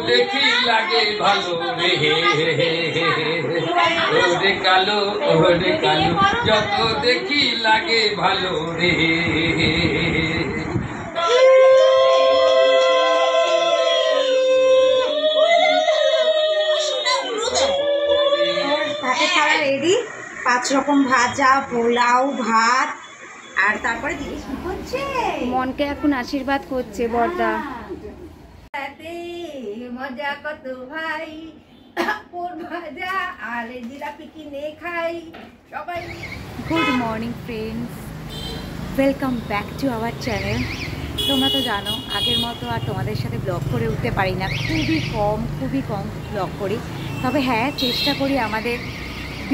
দেখি লাগে ভালো রে ওরে কালো যত দেখি লাগে ভালো রে। রেডি 5 রকম ভাজা, পোলাও, ভাত, আর তারপরে জিনিস কি করছে, মনকে এখন আশীর্বাদ করছে বড়দা। মজা কত ভাই, পোর ভাজা আর জিলাপি কিনে খাই সবাই। Good morning friends, welcome back to our channel. তোমরা তো জানো আগের মতো আর তোমাদের সাথে ব্লগ করে উঠতে পারি না, খুবই কম ব্লগ করি। তবে হ্যাঁ, চেষ্টা করি আমাদের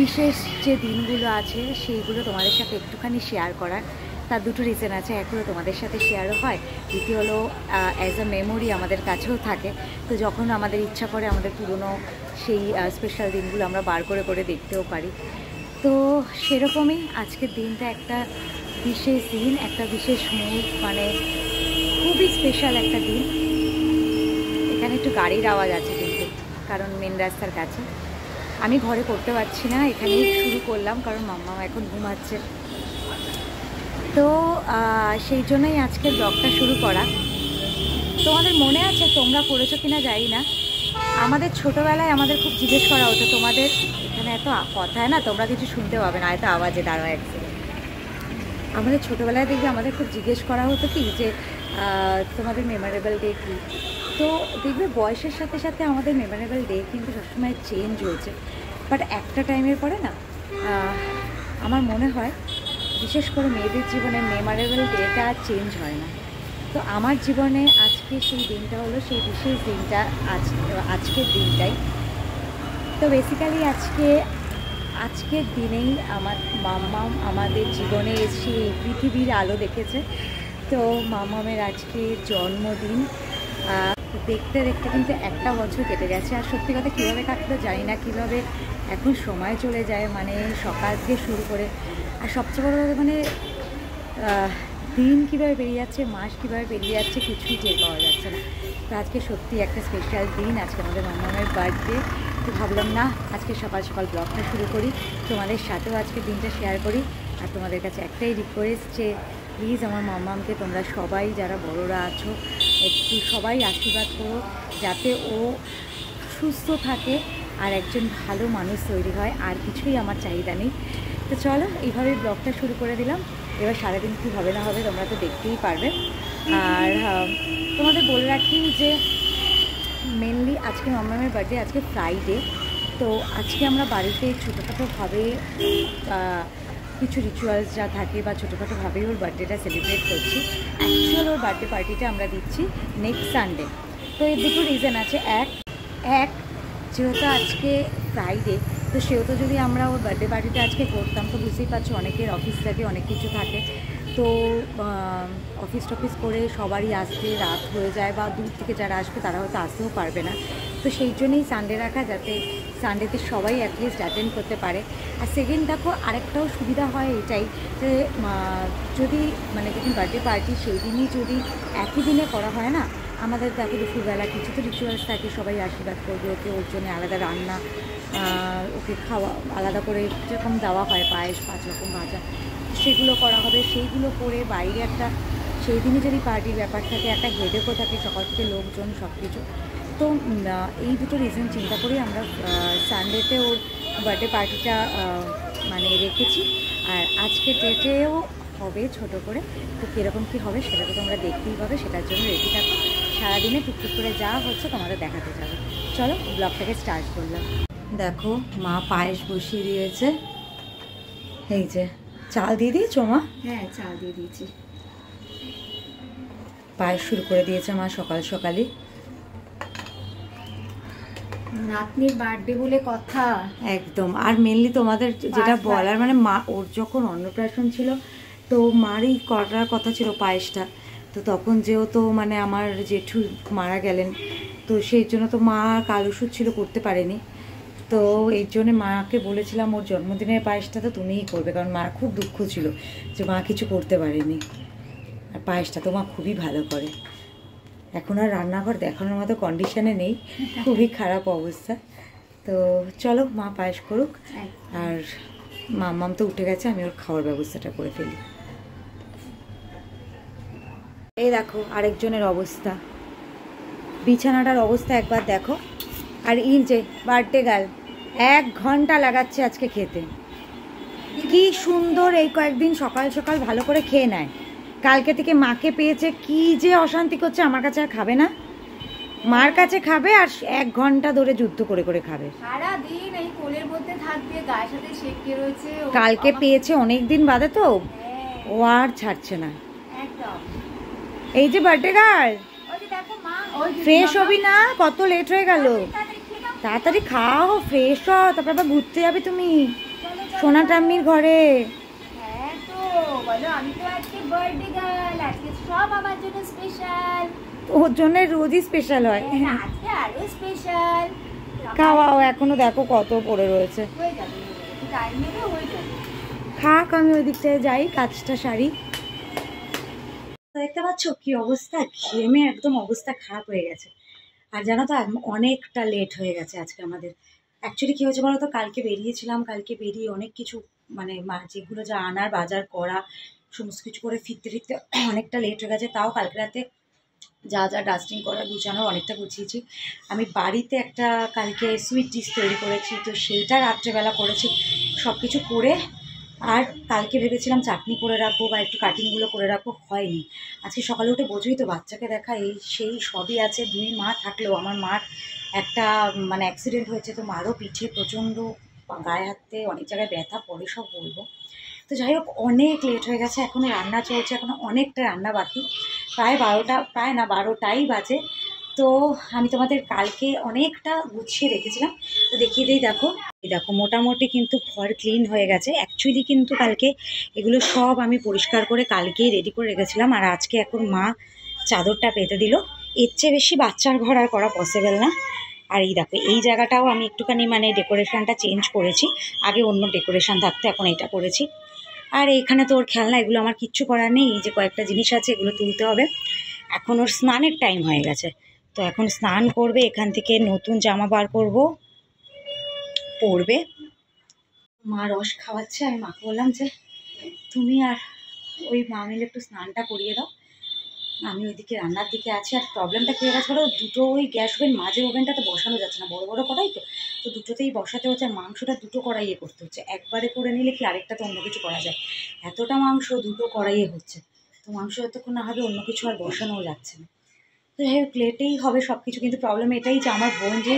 বিশেষ যে দিনগুলো আছে সেইগুলো তোমাদের সাথে একটুখানি শেয়ার করার। তার দুটো রিজন আছে, এক হলো তোমাদের সাথে শেয়ারও হয়, দ্বিতীয় হলো অ্যাজ আ মেমোরি আমাদের কাছেও থাকে। তো যখন আমাদের ইচ্ছা করে আমাদের পুরনো সেই স্পেশাল দিনগুলো আমরা বার করে দেখতেও পারি। তো সেরকমই আজকের দিনটা একটা বিশেষ দিন, একটা বিশেষ মুড, মানে খুবই স্পেশাল একটা দিন। এখানে একটু গাড়ির আওয়াজ আছে কিন্তু, কারণ মেন রাস্তার কাছে। আমি ঘরে করতে পারছি না, এখানেই শুরু করলাম কারণ মাম্মা এখন ঘুমাচ্ছে। তো সেই জন্যই আজকের ব্লগটা শুরু করা। তোমাদের মনে আছে, তোমরা করেছো কিনা জানি না, আমাদের ছোটোবেলায় আমাদের খুব জিজ্ঞেস করা হতো, তোমাদের এখানে এত কথা হয় না, তোমরা কিছু শুনতে পাবে না, এত আওয়াজে দাঁড়ায় এক সেকেন্ড। আমাদের ছোটোবেলায় দেখবে আমাদের খুব জিজ্ঞেস করা হতো কি যে তোমাদের মেমোরেবল ডে কী। তো দেখবে বয়সের সাথে সাথে আমাদের মেমোরেবল ডে কিন্তু সবসময় চেঞ্জ হয়েছে, বাট একটা টাইমের পরে না আমার মনে হয় বিশেষ করে মেয়েদের জীবনে মেমোরেবল ডেটা আর চেঞ্জ হয় না। তো আমার জীবনে আজকে সেই দিনটা হলো সেই বিশেষ দিনটা, আজকের দিনটাই। তো বেসিক্যালি আজকের দিনেই আমার মাম্মাম আমাদের জীবনে এসে এই পৃথিবীর আলো দেখেছে। তো মাম্মামের আজকে জন্মদিন, দেখতে দেখতে কিন্তু একটা বছর কেটে গেছে। আর সত্যি কথা কীভাবে কাটলো জানি না, কীভাবে এখন সময় চলে যায়, মানে সকাল থেকে শুরু করে। আর সবচেয়ে বড় কথা মানে দিন কীভাবে বেরিয়ে যাচ্ছে, মাস কীভাবে বেরিয়ে যাচ্ছে, কিছুই টের পাওয়া যাচ্ছে না। তো আজকে সত্যি একটা স্পেশাল দিন, আজকে আমাদের মাম্মামের বার্থডে। তো ভাবলাম না আজকে সকাল সকাল ব্লগটা শুরু করি, তোমাদের সাথেও আজকে দিনটা শেয়ার করি। আর তোমাদের কাছে একটাই রিকোয়েস্ট যে প্লিজ আমার মাম্মামকে তোমরা সবাই যারা বড়রা আছো একটু সবাই আশীর্বাদ করো, যাতে ও সুস্থ থাকে আর একজন ভালো মানুষ তৈরি হয়। আর কিছুই আমার চাহিদা নেই। তো চলো এইভাবেই ব্লগটা শুরু করে দিলাম। এবার সারাদিন কী হবে না হবে তোমরা তো দেখতেই পারবে। আর তোমাদের বলে রাখি যে মেনলি আজকে মাম্মামের বার্থডে, আজকে ফ্রাইডে। তো আজকে আমরা বাড়িতে ছোটোখাটোভাবে কিছু রিচুয়ালস যা থাকে বা ছোটোখাটোভাবেই ওর বার্থডেটা সেলিব্রেট করছি। অ্যাকচুয়াল ওর বার্থডে পার্টিটা আমরা দিচ্ছি নেক্সট সানডে। তো এর দুটো রিজন আছে। এক যেহেতু আজকে ফ্রাইডে, তো সেহেতু যদি আমরা ওর বার্থডে পার্টিটা আজকে করতাম তো বুঝতেই পারছো অনেকের অফিস থাকে, অনেক কিছু থাকে। তো অফিস টফিস করে সবারই আসতে রাত হয়ে যায়, বা দূর থেকে যারা আসবে তারা হয়তো আসতেও পারবে না। তো সেই জন্যই সানডে রাখা, যাতে সানডেতে সবাই অ্যাটলিস্ট অ্যাটেন্ড করতে পারে। আর সেকেন্ড দেখো আরেকটাও সুবিধা হয় এটাই যে যদি মানে যখন বার্থডে পার্টি সেই দিনই যদি একই দিনে করা হয় না, আমাদের দেখো দুপুরবেলা কিছু তো রিচুয়ালস থাকে, সবাই আশীর্বাদ করবে ওকে, ওর জন্য আলাদা রান্না, ওকে খাওয়া আলাদা করে যেরকম দেওয়া হয় পায়েস, 5 রকম ভাজা, সেগুলো করা হবে। সেইগুলো করে বাইরে একটা সেই দিনই যদি পার্টির ব্যাপার থাকে, একটা হেডেকও থাকে সকাল থেকে লোকজন সব কিছু। তো এই দুটো রিজন চিন্তা করেই আমরা সানডেতে ওর বার্থডে পার্টিটা মানে রেখেছি। আর আজকের ডেটেও হবে ছোট করে। তো কীরকম কী হবে সেটা তো তোমরা দেখতেই পাবে, সেটার জন্য রেডি থাকো। সারাদিনে টুকটুক করে যা হচ্ছে তোমাদের দেখাতে যাবে। চলো ব্লগটাকে স্টার্ট করলাম। দেখো মা পায়েস বসিয়ে দিয়েছে, এই যে চাল দিয়ে দিয়েছো মা? হ্যাঁ, চাল দিয়ে দিয়েছি। পায়েস শুরু করে দিয়েছে মা সকাল সকালই। নাতনির বার্থডে বলে কথা একদম। আর মেনলি তোমাদের যেটা বলার মানে মা ওর যখন অন্নপ্রাশন ছিল তো মারই করার কথা ছিল পায়েসটা। তো তখন যেহেতু মানে আমার জেঠু মারা গেলেন, তো সেই জন্য তো মা কাল ওষুধ ছিল, করতে পারেনি। তো এই জন্যে মাকে বলেছিলাম ওর জন্মদিনের পায়েসটা তো তুমিই করবে, কারণ মার খুব দুঃখ ছিল যে মা কিছু করতে পারেনি। আর পায়েসটা তো মা খুবই ভালো করে, এখন আর রান্নাঘর দেখানোর মতো কন্ডিশনে নেই, খুবই খারাপ অবস্থা। তো চলো মা পায়েস করুক, আর মাম্মাম তো উঠে গেছে, আমি ওর খাওয়ার ব্যবস্থাটা করে ফেলি। এই দেখো আরেকজনের অবস্থা, বিছানাটার অবস্থা একবার দেখো। আর এই যে বার্থডে গার্ল 1 ঘন্টা লাগাচ্ছে আজকে খেতে। কি সুন্দর এই কয়েকদিন সকাল সকাল ভালো করে খেয়ে নেয়, কালকে থেকে মাকে পেয়েছে, কি যে অশান্তি করছে। আমার কাছে আর খাবে না, মার কাছে খাবে, আর 1 ঘন্টা ধরে যুদ্ধ করে করে খাবে। সারাদিন এই কোলের মধ্যে থাকবে, গায়ের সাথে শেপকে রয়েছে। কালকে পেয়েছে অনেক দিন বাদে, তো ও আর ছাড়ছে না। একদম। এই যে বার্থডে গার্ল, ফ্রেশ হবি না? কত লেট হয়ে গেল, তাড়াতাড়ি খাও, ফ্রেশ হও, তারপর আবার ঘুরতে যাবে তুমি সোনা টাম্মির ঘরে। হ্যাঁ তো বলো, আমি তো আজকে বার্থডে গার্ল, আজকে সব আমার জন্য স্পেশাল। ওর জন্য রোজই স্পেশাল হয়, আজকে আরো স্পেশাল। খাওয়াও, এখনো দেখো কত পড়ে রয়েছে। হয়ে যাবে, টাইম নেবে, হয়ে যাবে। খাক, আমি ওই দিকটায় যাই, কাজটা সারি। দেখতে পাচ্ছ কি অবস্থা, ঘেমে একদম অবস্থা খারাপ হয়ে গেছে। আর জানো তো অনেকটা লেট হয়ে গেছে আজকে আমাদের। অ্যাকচুয়ালি কী হয়েছে বলো তো, কালকে বেরিয়েছিলাম, কালকে বেরিয়ে অনেক কিছু মানে যেগুলো যা আনার, বাজার করা, সমস্ত কিছু করে ফিরতে ফিরতে অনেকটা লেট হয়ে গেছে। তাও কালকে রাতে যা যা ডাস্টিং করা, গুছানো অনেকটা গুছিয়েছি। আমি বাড়িতে একটা কালকে সুইট ডিশ তৈরি করেছি, তো সেইটা রাত্রেবেলা করেছি, সব কিছু করে। আর কালকে ভেবেছিলাম চাটনি করে রাখবো বা একটু কাটিংগুলো করে রাখবো, হয়নি। আজকে সকালে উঠে বোঝোই তো, বাচ্চাকে দেখা এই সেই সবই আছে। 2 মা থাকলেও আমার মার একটা মানে অ্যাক্সিডেন্ট হয়েছে, তো মারও পিঠে প্রচণ্ড, গায়ে হাতে অনেক জায়গায় ব্যথা পড়ে, সব বলবো। তো যাই হোক, অনেক লেট হয়ে গেছে, এখনও রান্না চলছে, এখনও অনেকটা রান্না বাকি, প্রায় 12টাই বাজে। তো আমি তোমাদের কালকে অনেকটা গুছিয়ে রেখেছিলাম, তো দেখিয়ে দিই। দেখো মোটামুটি কিন্তু ঘর ক্লিন হয়ে গেছে। অ্যাকচুয়ালি কিন্তু কালকে এগুলো সব আমি পরিষ্কার করে কালকেই রেডি করে রেখেছিলাম, আর আজকে এখন মা চাদরটা পেতে দিল। এর চেয়ে বেশি বাচ্চার ঘর আর করা পসিবল না। আর এই দেখো, এই জায়গাটাও আমি একটুখানি মানে ডেকোরেশনটা চেঞ্জ করেছি, আগে অন্য ডেকোরেশন থাকতো, এখন এটা করেছি। আর এইখানে তো ওর খেলনা, এগুলো আমার কিচ্ছু করার নেই। এই যে কয়েকটা জিনিস আছে, এগুলো তুলতে হবে। এখন ওর স্নানের টাইম হয়ে গেছে, তো এখন স্নান করবে, এখান থেকে নতুন জামা বার করব, পরবে। মা রস খাওয়াচ্ছে, আমি মাকে বললাম যে তুমি আর ওই মা মিলে একটু স্নানটা করিয়ে দাও, আমি ওইদিকে রান্নার দিকে আছি। আর প্রবলেমটা কী হয়ে গেছে বলো, দুটো ওই গ্যাস ওভেন, মাঝে ওভেনটাতে বসানো যাচ্ছে না, বড় বড় কড়াই তো দুটোতেই বসাতে হচ্ছে। আর মাংসটা দুটো কড়াইয়ে করতে হচ্ছে, একবারে করে নিলে কি আরেকটাতে অন্য কিছু করা যায়, এতটা মাংস দুটো কড়াইয়ে হচ্ছে, তো মাংস যতক্ষণ না হবে অন্য কিছু আর বসানোও যাচ্ছে না। তো যাই হোক, লেটেই হবে সব কিছু। কিন্তু প্রবলেম এটাই যে আমার বোন যে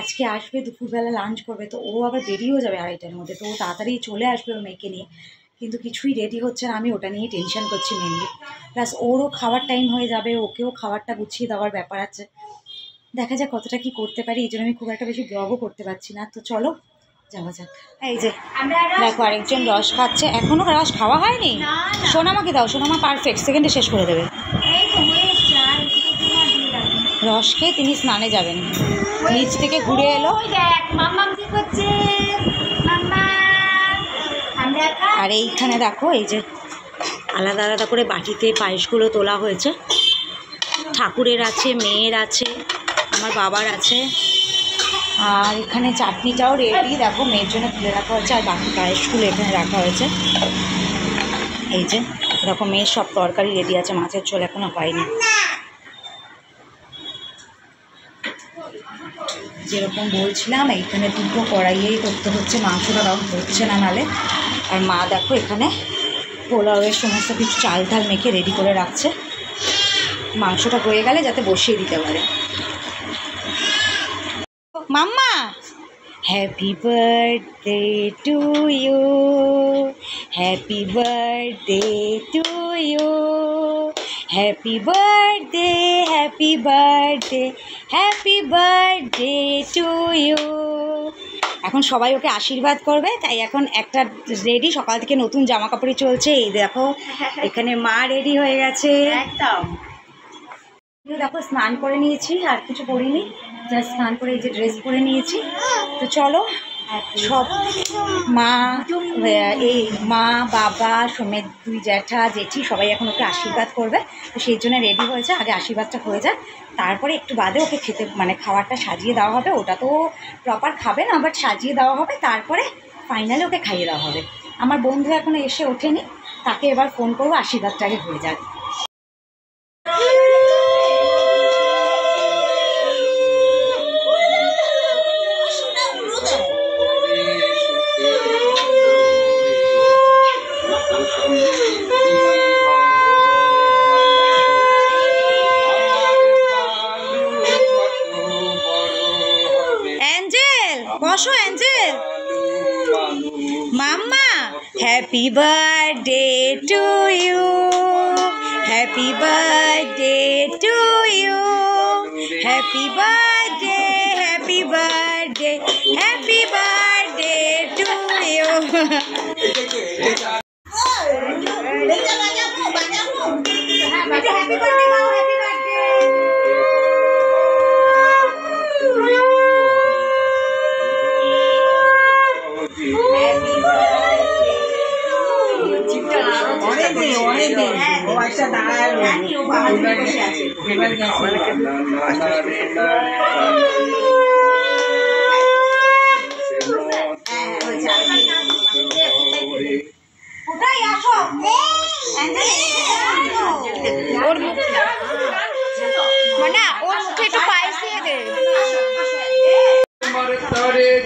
আজকে আসবে, দুপুরবেলা লাঞ্চ করবে, তো ও আবার বেরিয়েও যাবে 2:30টার মধ্যে, তো ও তাড়াতাড়ি চলে আসবে ওর মেয়েকে নিয়ে, কিন্তু কিছুই রেডি হচ্ছে না। আমি ওটা নিয়েই টেনশন করছি মেনলি, প্লাস ওরও খাওয়ার টাইম হয়ে যাবে, ওকেও খাবারটা গুছিয়ে দেওয়ার ব্যাপার আছে। দেখা যাক কতটা কি করতে পারি, এই জন্য আমি খুব একটা বেশি ব্লগও করতে পারছি না। তো চলো যাওয়া যাক। এই যে দেখো আরেকজন রস খাচ্ছে, এখনও রস খাওয়া হয়নি। সোনামাকে দাও, সোনামা পারফেক্ট, সেকেন্ডে শেষ করে দেবে। রস খেয়ে তিনি স্নানে যাবেন, নিচ থেকে ঘুরে এলো। আর এইখানে দেখো, এই যে আলাদা আলাদা করে বাটিতে পায়েসগুলো তোলা হয়েছে। ঠাকুরের আছে, মেয়ের আছে, আমার বাবার আছে। আর এখানে চাটনিটাও রেডি, দেখো মেয়ের জন্য তুলে রাখা হয়েছে, আর বাকি পায়েসগুলো এখানে রাখা হয়েছে। এই যে দেখো, মেয়ের সব তরকারি রেডি আছে, মাছের ঝোল এখনো হয়নি। যেরকম বলছিলাম, এইখানে দুটো কড়াইয়েই করতে হচ্ছে, মাংসটা কারণ হচ্ছে না নালে। আর মা দেখো এখানে পোলাওয়ের সমস্ত কিছু চাল ঢাল মেখে রেডি করে রাখছে, মাংসটা হয়ে গেলে যাতে বসিয়ে দিতে পারে। Mamma, happy birthday to you, happy birthday to you, happy birthday, happy birthday, happy birthday to you. এখন সবাই ওকে আশীর্বাদ করবে, তাই এখন একটা রেডি, সকাল থেকে নতুন জামা কাপড়ই চলছে। এই দেখো এখানে মা রেডি হয়ে গেছে একদম। দেখো স্নান করে নিয়েছি, আর কিছু করিনি, জাস্ট স্নান করে এই যে ড্রেস পরে নিয়েছি। তো চলো সব মা, এই মা বাবা সমেত 2 জ্যাঠা জেঠি সবাই এখন ওকে আশীর্বাদ করবে। তো সেই জন্য রেডি হয়েছে, আগে আশীর্বাদটা হয়ে যায়, তারপরে একটু বাদে ওকে খেতে মানে খাবারটা সাজিয়ে দেওয়া হবে। ওটা তো প্রপার খাবে না, বাট সাজিয়ে দেওয়া হবে, তারপরে ফাইনালি ওকে খাইয়ে দেওয়া হবে। আমার বন্ধু এখনো এসে ওঠেনি, তাকে এবার ফোন করবো, আশীর্বাদটা আগে হয়ে যাক। অ্যাঞ্জেল বসো, অ্যাঞ্জেল মাম্মা, happy birthday to you, happy birthday to you, happy birthday, happy birthday, happy birthday to you.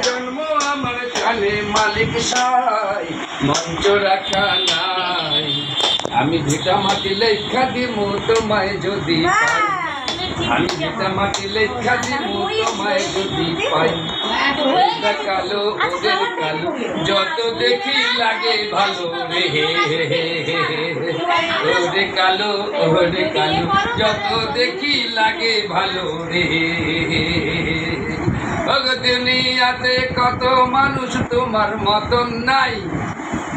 জন্ম আমার কালে মালিক সাই মঞ্চ রাখা নাই, আমি ভিটা মাটি লেখা দিমু তোমায় যদি পাই, আমি ভিটা মাটি লেখা দিমু তোমায় যদি পাই। ওটা কালো ওদের কালো যত দেখি লাগে ভালো রে, ওরে কালো ওরে কালো যত দেখি লাগে ভালো রে। দুনিয়াতে কত মানুষ তোমার মতন নাই,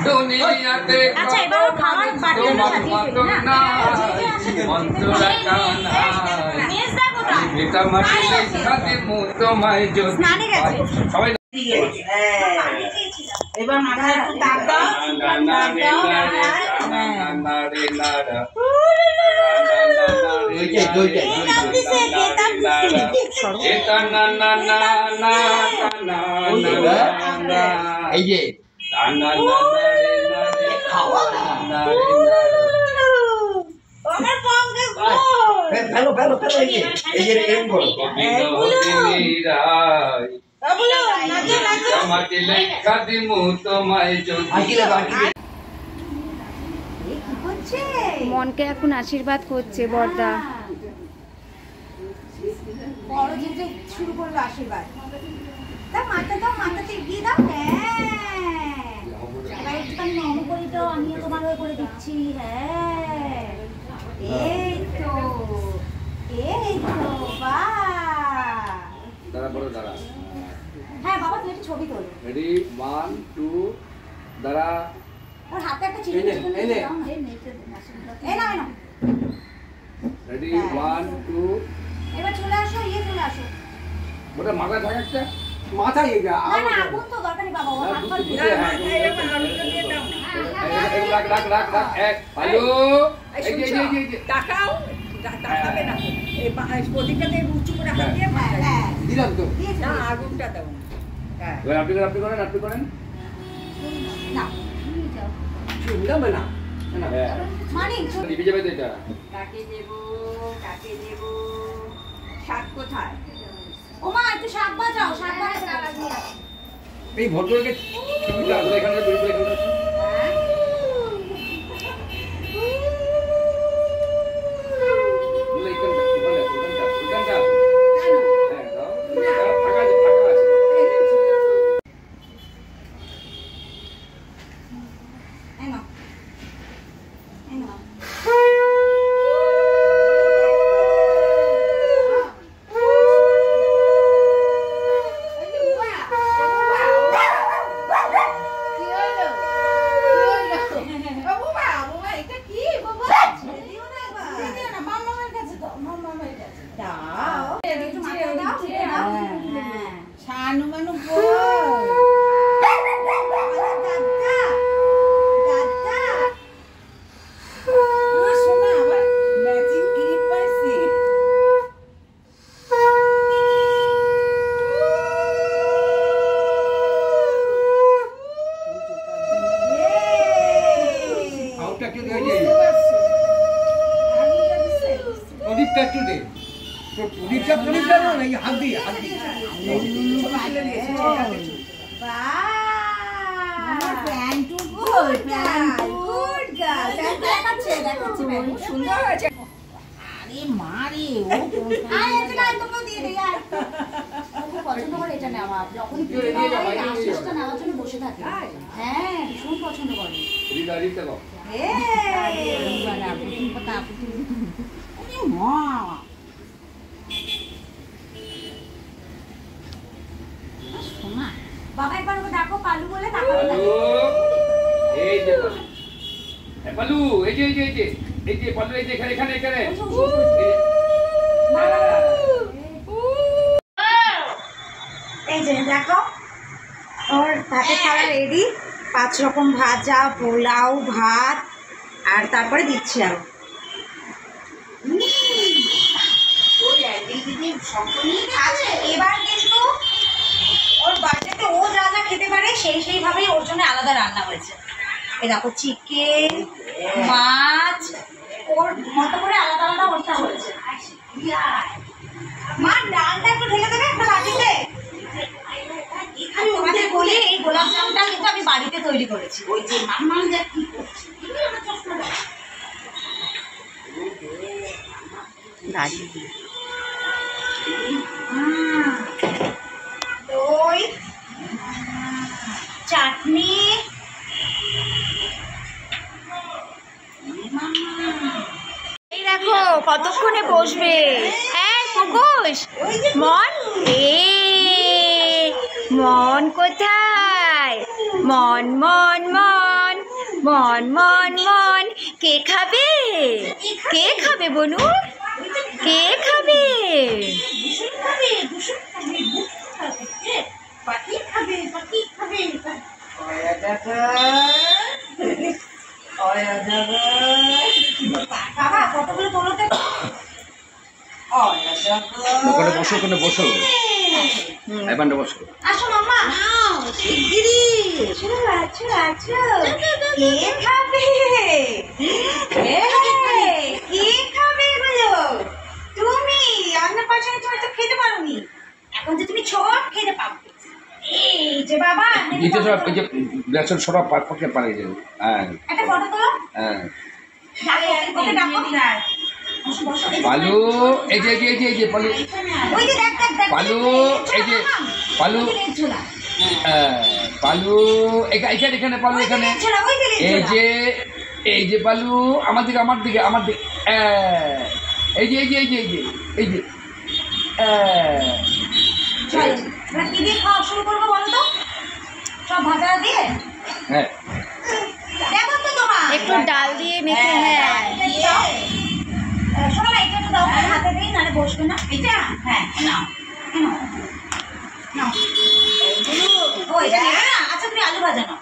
দুনিয়াতে কত মানুষ তোমার মতন নাই, মন্ত্র রাখা নাই, ভিটা মাটি লেখা দিমু তোমায় যদি পাই। সবাই এবার মাথায় একটু তাপ দাও, এই যে মনকে এখন আশীর্বাদ করছে বড়দা। বড় যে শুরু করলো আশীর্বাদ, তা মাথা দাও, মাথাতে এগিয়ে দাও। হ্যাঁ একটুখানি নম করে দাও, আমিও তোমার হয়ে করে দিচ্ছি। হ্যাঁ এই তো, এই তো, বাহ। দাঁড়া বড় দাঁড়া। হ্যাঁ বাবা তুই একটু ছবি তোল। রেডি 1 2 দাঁড়া। ওর হাতে একটা চিঠি দাও, এই নে, এই নাও, এই নাও। রেডি 1 2 এবার চলে আসো, চলে আসো। ওটা মাথা থাকে একটা মাথায় না না আগুন তো দরকার নেই বাবা, ওর হাত পা দিয়ে এরকম আলুটা দিয়ে দাও না। রাখ এক ভালো। এই যে টাকাও টাকাবে না, এই প্রদীপটাতে উঁচু করে হাত দিয়ে দিলাম তো না, আগুনটা দাও। হ্যাঁ আপনি করেন না নিয়ে যাও। শুনলাম না না মানে নিবি যাবে তো এটা। কাকে দেব, কাকে দেব, শাক কোথায়? ও মা একটু শাক বাজাও, শাক বাজাও টাকা দিয়ে আসো। এই ভদ্রকে ছবিটা আসলে এখানে দুই প্লেট হলো। হাত দিয়ে সুন্দর হয়েছে। আরে মারে ও তোকেও দিয়ে দে আর খুব পছন্দ করে এটা নেওয়া যখন আশিসটা নেওয়ার জন্য বসে থাকে। হ্যাঁ ভীষণ পছন্দ করে। বাবা একবার ওকে ডাকো পালু বলে এই যে পালু, এই যে পালু, এই যে এখানে এই যে দেখো ওর ভাতের থালা রেডি। 5 রকম ভাজা, পোলাও, ভাত আর তারপরে দিচ্ছি আরো। এবার কিন্তু ওর বাড়িতে ও যা যা খেতে পারে সেইভাবেই ওর জন্য আলাদা রান্না হয়েছে। এই দেখো চিকেন, মাছ ওর মতো করে আলাদা আলাদা ওরটা হয়েছে। মা ডালটা একটু ঢেলে দেবে একটা বাটিতে। তোমাদের বলি এই গোলাপ জামটা কিন্তু আমি বাড়িতে তৈরি করেছি। ওই যে মাম্মা যা কি করছে দই, চাটনি, এই দেখো কতক্ষণে বসবে। হ্যাঁ মুখোশ মন, মন কোথায়? মন মন মন মন মন মন কে খাবে? কে খাবে বনু? কে খাবে? বাবা কতগুলো তোলোতে বসো এবারে বসো। আসো মাম্মা শিগগিরি আছো কে খাবে? কে খাবে এগুলো? তুমি রান্না পাশাপাশি তুমি তো খেতে পারোনি, এখন যে তুমি সব খেতে পাবো। এই যে বাবা নিচে সব এই যে গ্যাসের সব পাকে পারে যাবে। হ্যাঁ একটা ফটো তোলো। হ্যাঁ ওকে ডাকো। পালু, এই যে পালু, ওই যে দেখ পালু, এই যে পালু, পালু এখানে পালু, এখানে এই যে পালু, আমার দিকে এই যে কি দিয়ে খাওয়া শুরু করবো বলো তো? সব ভাজা দিয়ে হ্যাঁ দেখো তো তোমার একটু ডাল দিয়ে মেখে। হ্যাঁ শোনো না এটা একটু দাও হাতে দিই নাহলে বসবে না। এটা হ্যাঁ নাও নাও ও এটা নেবে না। আচ্ছা তুমি আলু ভাজা নাও।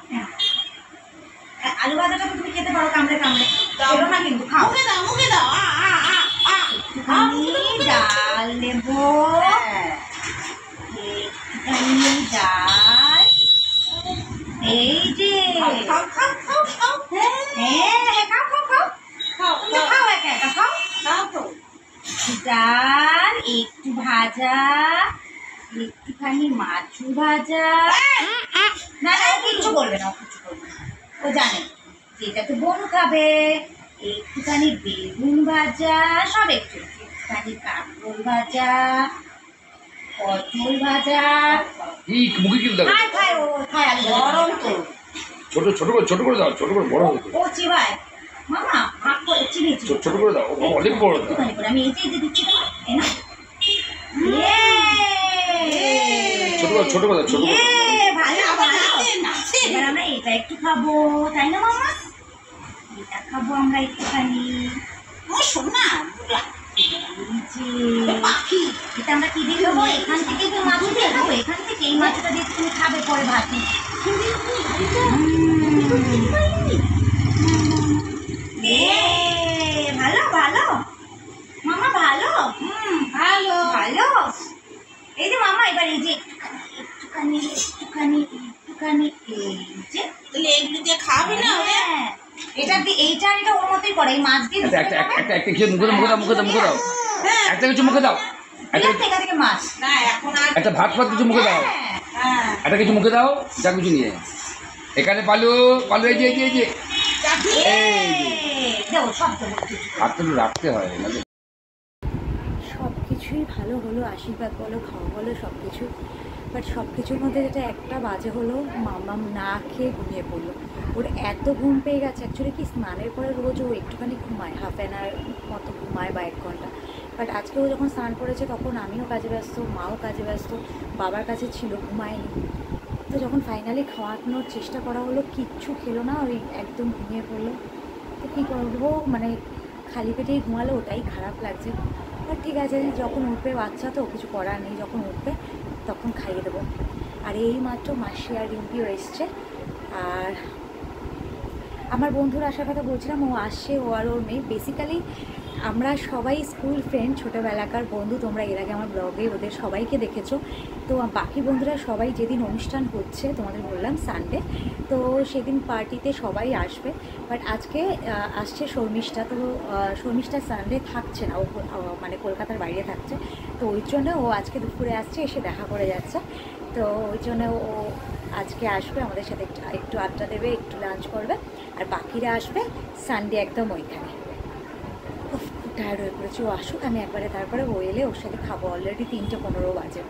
আলু ভাজাটা তুমি খেতে পারো কামড়ে দাও না কিন্তু খাও। মুখে দাও ডাল নেবো, ডাল, এই যে খাও একা খাও। ডাল, একটু ভাজা, একটুখানি মাছু ভাজা। না কিচ্ছু বলবে না, ও জানে যেটা তো বনু খাবে। একটুখানি বেগুন ভাজা, সব একটুখানি কাঁকরোল ভাজা, পটল ভাজা। মুখে কি দাও? খায় ও খায় আলু গরম তো। ছোট করে দাও, ছোট করে বড় হবে। ও চিবায় মামা ভাগ করে চিনি ছোট করে দাও, অনেক বড় দাও। আমি এই যে দিচ্ছি তো এই না ছোট করে দাও। এবার আমরা এটা একটু খাবো, তাই না মামা? এটা খাবো আমরা একটুখানি। শোনা পাখি এটা আমরা কি দিয়ে খাবো? এখান থেকে তো মাছ দিয়ে খাবো, এখান থেকে এই মাছটা দিয়ে তুমি খাবে পরে ভাতে। ভালো মামা, ভালো ভালো। এই যে মামা এবার এই যে একটুখানি এই যে এগুলো দিয়ে খাবে না। এটা ওর মতোই করে এই মাছ দিয়ে। একটা কিছু মুখে দাও, একটা কিছু মুখে দাও। দিলাম তো এখান থেকে মাছ। না এখন আর একটা ভাত ফাত কিছু মুখে দাও, হ্যাঁ একটা কিছু মুখে দাও, যা কিছু নিয়ে। এখানে পালু পালু, এই যে এই যে এই যে দেবো সব দেবো। হাতটা তো রাখতে হয় নাহলে। সব কিছুই ভালো হলো, আশীর্বাদ বলো, খাওয়া বলো, সব কিছু। বাট সব কিছুর মধ্যে যেটা একটা বাজে হলো, মাম্মাম না খেয়ে ঘুমিয়ে পড়লো। ওর এত ঘুম পেয়ে গেছে, অ্যাকচুয়ালি কি স্নানের পরে রোজ ও একটুখানি ঘুমায়, হাফ অ্যান আওয়ার মতো ঘুমায় বা 1 ঘন্টা। বাট আজকে ও যখন স্নান করেছে তখন আমিও কাজে ব্যস্ত, মাও কাজে ব্যস্ত, বাবার কাছে ছিল, ঘুমায়নি। তো যখন ফাইনালি খাওয়ানোর চেষ্টা করা হলো, কিচ্ছু খেলো না, ওই একদম ঘুমিয়ে পড়লো। তো কী করবো, মানে খালি পেটেই ঘুমালো, ওটাই খারাপ লাগছে। আর ঠিক আছে, যখন উঠবে, বাচ্চা তো কিছু করার নেই, যখন উঠবে তখন খাইয়ে দেবো। আর এই মাত্র মাসি আর রিম্পিও এসছে। আর আমার বন্ধুরা আসার কথা বলছিলাম, ও আসছে, ও আর ওর মেয়ে। বেসিক্যালি আমরা সবাই স্কুল ফ্রেন্ড, ছোটোবেলাকার বন্ধু। তোমরা এর আগে আমার ব্লগে ওদের সবাইকে দেখেছো। তো বাকি বন্ধুরা সবাই, যেদিন অনুষ্ঠান হচ্ছে তোমাদের বললাম সানডে, তো সেদিন পার্টিতে সবাই আসবে। বাট আজকে আসছে শর্মিষ্ঠা। তো শর্মিষ্ঠা সানডে থাকছে না, ও মানে কলকাতার বাইরে থাকছে। তো ওই জন্য ও আজকে দুপুরে আসছে, এসে দেখা করে যাচ্ছে। তো ওই জন্য ও আজকে আসবে, আমাদের সাথে একটু আড্ডা দেবে, একটু লাঞ্চ করবে। আর বাকিরা আসবে সানডে একদম ওইখানে। খুব টায়ার্ড হয়ে পড়েছে, ও আসুক, আমি একবারে তারপরে ও এলে ওর সাথে খাবো। অলরেডি 3:15 বাজে।